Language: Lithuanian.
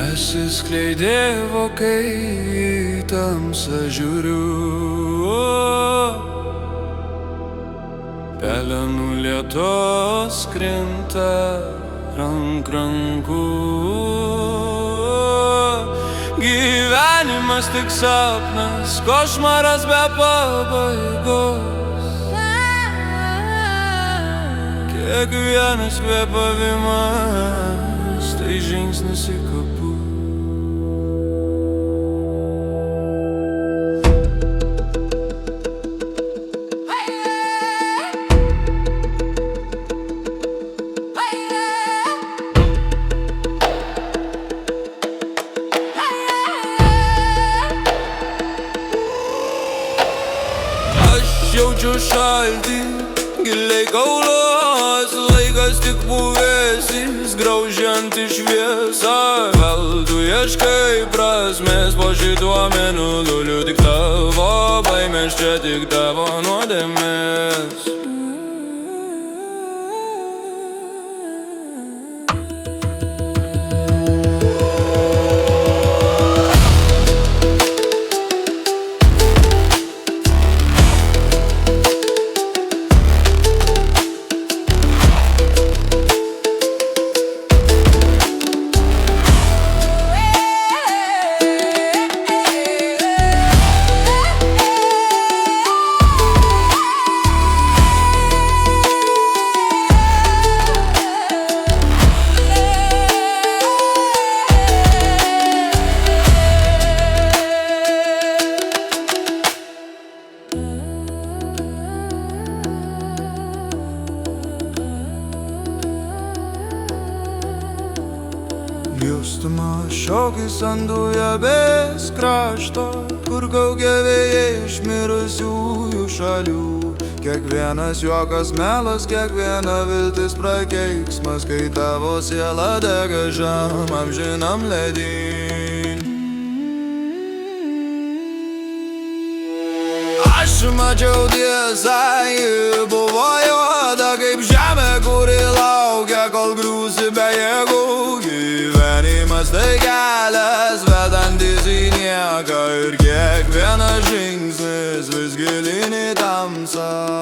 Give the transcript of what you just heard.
Prasiskleidė vokai, į tamsą žiūriu. Pelenų lietus krinta rankų. Gyvenimas tik sapnas, košmaras be pabaigos. Kiekvienas kvėpavimas tai žingsnis į kapų. Jaučiu šaltį, giliai kaulos, laikas tik puvėsis, graužianti šviesą. Veltui ieškai prasmės po šituo mėnuliu, tik tavo baimės, čia tik tavo nuodėmės. Jaustama šokis ant duobės krašto, kur kaukia vėjai iš mirusiųjų šalių. Kiekvienas juokas melas, kiekviena viltis prakeiksmas, kai tavo siela dega žem amžinam ledyn. Aš mačiau tiesą, ji buvo juoda kaip žemė, kuri laukia, kol griūsi be jėgų. Gyvenimas tai kelias, vedantis į nieką, ir kiekvienas žingsnis vis gilyn į tamsą.